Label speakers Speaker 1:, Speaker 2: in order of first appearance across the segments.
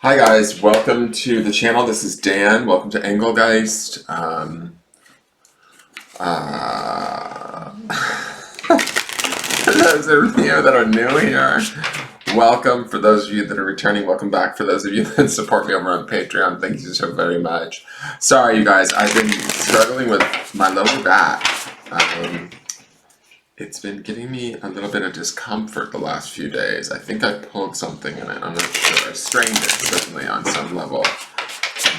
Speaker 1: Hi guys, welcome to the channel. This is Dan. Welcome to Engelgeist. For those of you that are new here, welcome. For those of you that are returning, welcome back. For those of you that support me over on Patreon, thank you so very much. Sorry you guys, I've been struggling with my lower back. It's been giving me a little bit of discomfort the last few days. I think I pulled something in it. I'm not sure. I strained it, certainly, on some level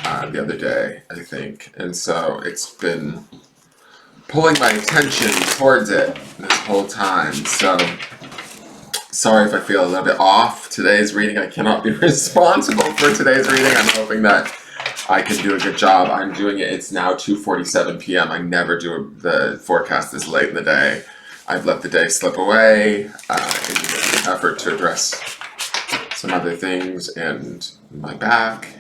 Speaker 1: the other day, I think. And so it's been pulling my attention towards it this whole time. So sorry if I feel a little bit off today's reading. I cannot be responsible for today's reading. I'm hoping that I can do a good job. I'm doing it. It's now 2:47 p.m. I never do the forecast this late in the day. I've let the day slip away in an effort to address some other things and my back.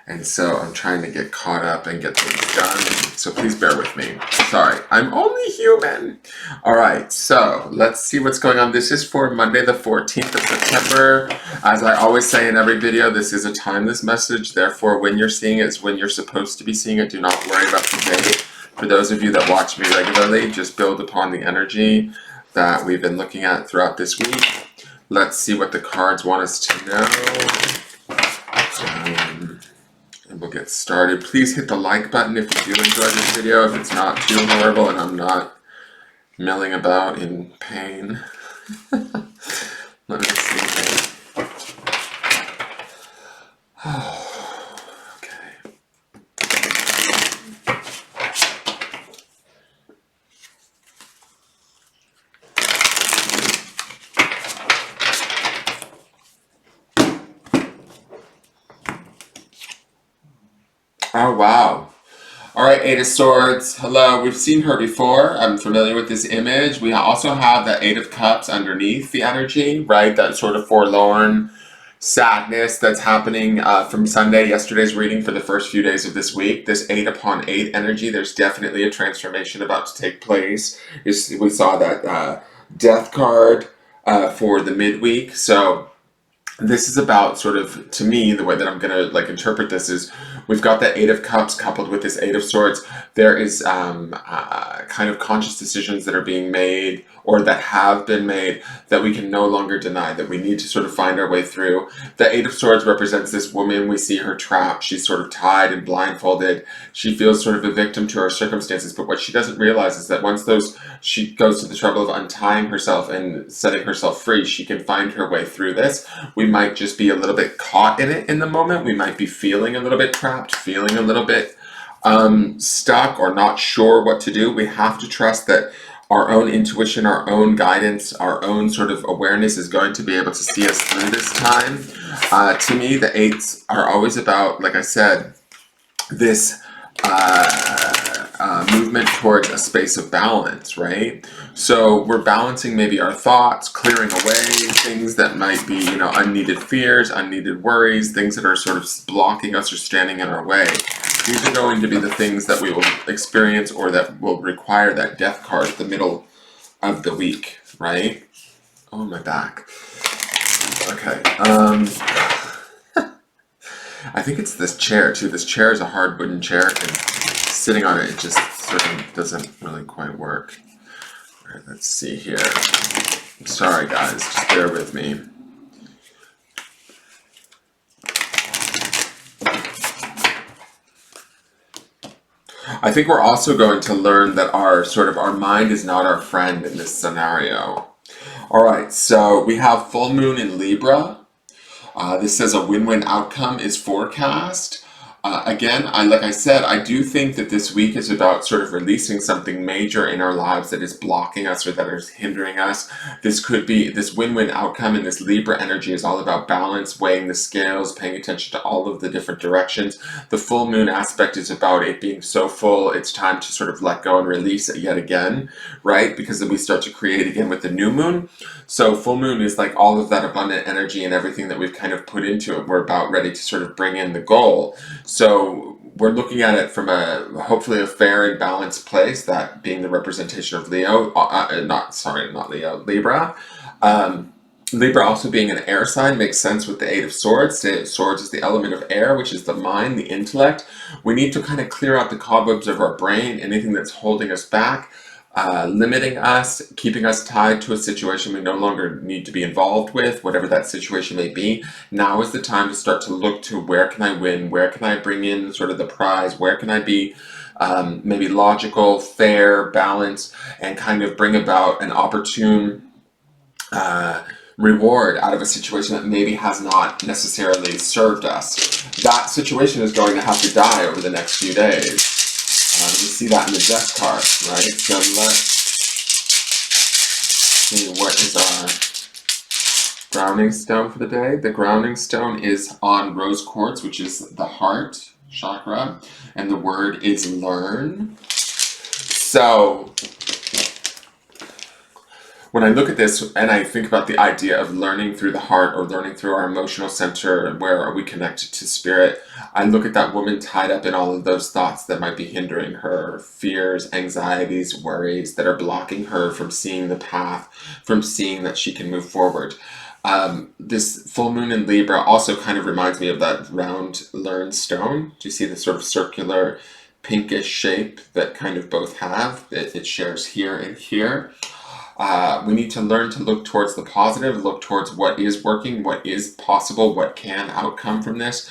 Speaker 1: And so I'm trying to get caught up and get things done. So please bear with me. Sorry, I'm only human. All right, so let's see what's going on. This is for Monday, the 14th of September. As I always say in every video, this is a timeless message. Therefore, when you're seeing it is when you're supposed to be seeing it. Do not worry about the date. For those of you that watch me regularly, just build upon the energy that we've been looking at throughout this week. Let's see what the cards want us to know. And we'll get started. Please hit the like button if you do enjoy this video, if it's not too horrible and I'm not milling about in pain. Let me see. Oh, wow. All right, Eight of Swords. Hello, we've seen her before. I'm familiar with this image. We also have the Eight of Cups underneath the energy, right? That sort of forlorn sadness that's happening from Sunday, yesterday's reading for the first few days of this week. This 8 upon 8 energy, there's definitely a transformation about to take place. We saw that death card for the midweek. So this is about sort of, to me, the way that I'm going to interpret this is we've got that Eight of Cups coupled with this Eight of Swords. There is kind of conscious decisions that are being made or that have been made that we can no longer deny, that we need to sort of find our way through. The Eight of Swords represents this woman. We see her trapped. She's sort of tied and blindfolded. She feels sort of a victim to her circumstances, but what she doesn't realize is that once she goes to the trouble of untying herself and setting herself free, she can find her way through this. We might just be a little bit caught in it in the moment. We might be feeling a little bit trapped, feeling a little bit stuck or not sure what to do. We have to trust that our own intuition, our own guidance, our own sort of awareness is going to be able to see us through this time. To me, the eights are always about, like I said, this movement towards a space of balance, right? So we're balancing maybe our thoughts, clearing away things that might be, unneeded fears, unneeded worries, things that are sort of blocking us or standing in our way. These are going to be the things that we will experience or that will require that death card at the middle of the week, right? Oh, my back. Okay. I think it's this chair, too. This chair is a hard wooden chair, and sitting on it, it just sort of doesn't really quite work. All right, let's see here. Sorry, guys. Just bear with me. I think we're also going to learn that our mind is not our friend in this scenario. All right, so we have full moon in Libra. This says a win-win outcome is forecast. Again, like I said, I do think that this week is about sort of releasing something major in our lives that is blocking us or that is hindering us. This could be this win-win outcome, and this Libra energy is all about balance, weighing the scales, paying attention to all of the different directions. The full moon aspect is about it being so full, it's time to sort of let go and release it yet again, right? Because then we start to create again with the new moon. So full moon is like all of that abundant energy and everything that we've kind of put into it. We're about ready to sort of bring in the goal. So we're looking at it from hopefully a fair and balanced place, that being the representation of Leo, not Leo, Libra. Libra also being an air sign makes sense with the Eight of Swords. The Eight of Swords is the element of air, which is the mind, the intellect. We need to kind of clear out the cobwebs of our brain, anything that's holding us back, limiting us, keeping us tied to a situation we no longer need to be involved with, whatever that situation may be. Now is the time to start to look to where can I win, where can I bring in sort of the prize, where can I be maybe logical, fair, balanced, and kind of bring about an opportune reward out of a situation that maybe has not necessarily served us. That situation is going to have to die over the next few days. We see that in the death card, right? So let's see, what is our grounding stone for the day? The grounding stone is on rose quartz, which is the heart chakra, and the word is learn. So when I look at this and I think about the idea of learning through the heart or learning through our emotional center, where are we connected to spirit, I look at that woman tied up in all of those thoughts that might be hindering her, fears, anxieties, worries that are blocking her from seeing the path, from seeing that she can move forward. This full moon in Libra also kind of reminds me of that round learn stone. Do you see the sort of circular pinkish shape that kind of both have? It shares here and here. We need to learn to look towards the positive, look towards what is working, what is possible, what can outcome from this,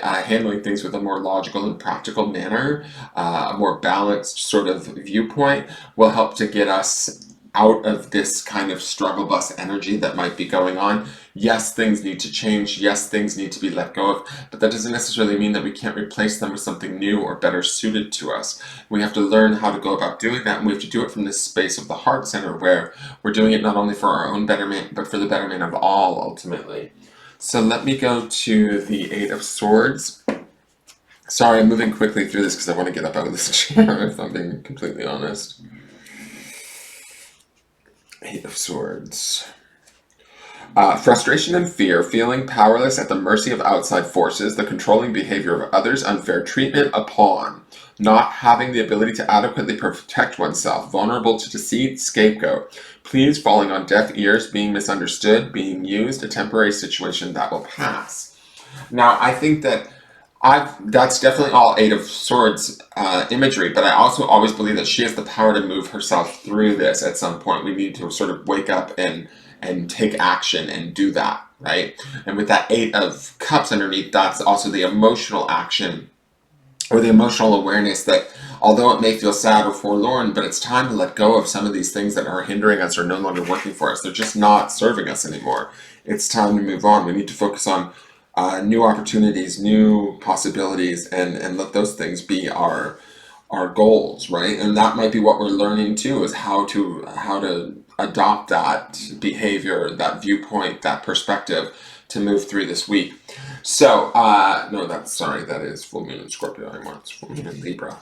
Speaker 1: handling things with a more logical and practical manner, a more balanced sort of viewpoint will help to get us out of this kind of struggle bus energy that might be going on. Yes, things need to change. Yes, things need to be let go of, but that doesn't necessarily mean that we can't replace them with something new or better suited to us. We have to learn how to go about doing that, and we have to do it from this space of the heart center where we're doing it not only for our own betterment, but for the betterment of all, ultimately. So let me go to the Eight of Swords. Sorry, I'm moving quickly through this because I want to get up out of this chair, if I'm being completely honest. Eight of Swords. Frustration and fear, feeling powerless at the mercy of outside forces, the controlling behavior of others, unfair treatment, a pawn, not having the ability to adequately protect oneself, vulnerable to deceit, scapegoat, please falling on deaf ears, being misunderstood, being used, a temporary situation that will pass. Now, I think that that's definitely all Eight of Swords imagery, but I also always believe that she has the power to move herself through this at some point. We need to sort of wake up and take action and do that, right? And with that Eight of Cups underneath, that's also the emotional action or the emotional awareness that although it may feel sad or forlorn, but it's time to let go of some of these things that are hindering us or no longer working for us. They're just not serving us anymore. It's time to move on. We need to focus on new opportunities, new possibilities, and let those things be our goals, right? And that might be what we're learning too, is how to adopt that behavior, that viewpoint, that perspective to move through this week. So, no, that is full moon in Scorpio anymore. It's full moon in Libra.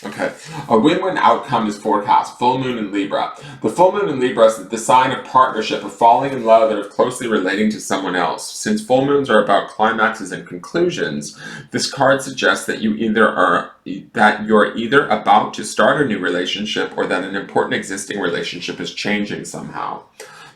Speaker 1: Okay, a win-win outcome is forecast. Full moon in Libra. The full moon in Libra is the sign of partnership, of falling in love, and of closely relating to someone else. Since full moons are about climaxes and conclusions, this card suggests that you're either about to start a new relationship or that an important existing relationship is changing somehow,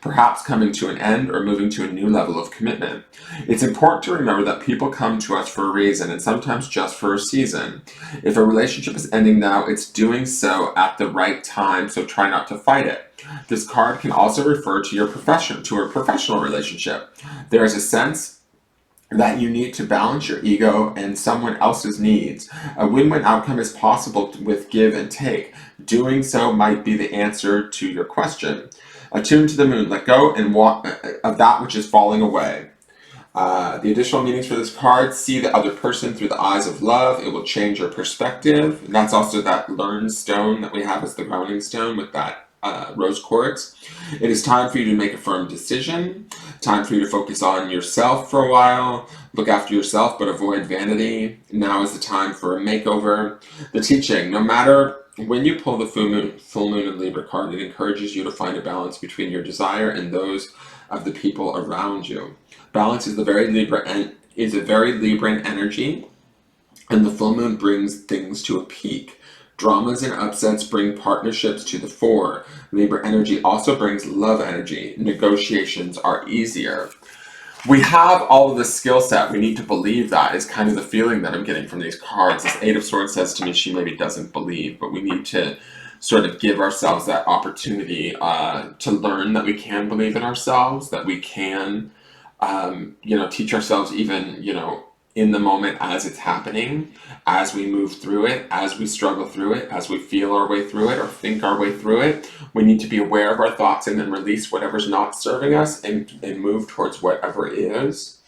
Speaker 1: perhaps coming to an end or moving to a new level of commitment. It's important to remember that people come to us for a reason and sometimes just for a season. If a relationship is ending now, it's doing so at the right time, so try not to fight it. This card can also refer to your profession, to a professional relationship. There is a sense that you need to balance your ego and someone else's needs. A win-win outcome is possible with give and take. Doing so might be the answer to your question. Attune to the moon, let go and walk of that which is falling away. The additional meanings for this card: see the other person through the eyes of love. It will change your perspective. And that's also that learn stone that we have as the grounding stone with that rose quartz. It is time for you to make a firm decision. Time for you to focus on yourself for a while. Look after yourself, but avoid vanity. Now is the time for a makeover. The teaching: no matter when you pull the full moon in Libra card, it encourages you to find a balance between your desire and those of the people around you. Balance is a very Libran energy, and the full moon brings things to a peak. Dramas and upsets bring partnerships to the fore. Libra energy also brings love energy. Negotiations are easier. We have all of the skill set. We need to believe that is kind of the feeling that I'm getting from these cards. This Eight of Swords says to me she maybe doesn't believe, but we need to sort of give ourselves that opportunity to learn that we can believe in ourselves, that we can, teach ourselves even, in the moment as it's happening, as we move through it, as we struggle through it, as we feel our way through it or think our way through it. We need to be aware of our thoughts and then release whatever's not serving us and move towards whatever is.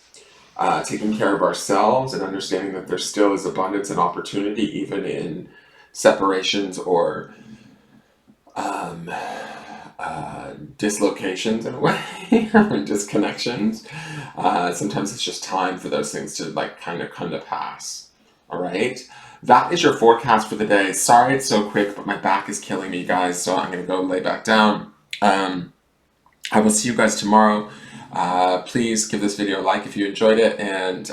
Speaker 1: Taking care of ourselves and understanding that there still is abundance and opportunity even in separations or dislocations in a way, or disconnections. Sometimes it's just time for those things to kind of come to pass. All right, that is your forecast for the day. Sorry it's so quick, but my back is killing me, guys, so I'm gonna go lay back down. I will see you guys tomorrow. Please give this video a like if you enjoyed it, and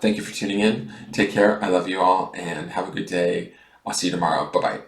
Speaker 1: thank you for tuning in. Take care. I love you all, and have a good day. I'll see you tomorrow. Bye bye.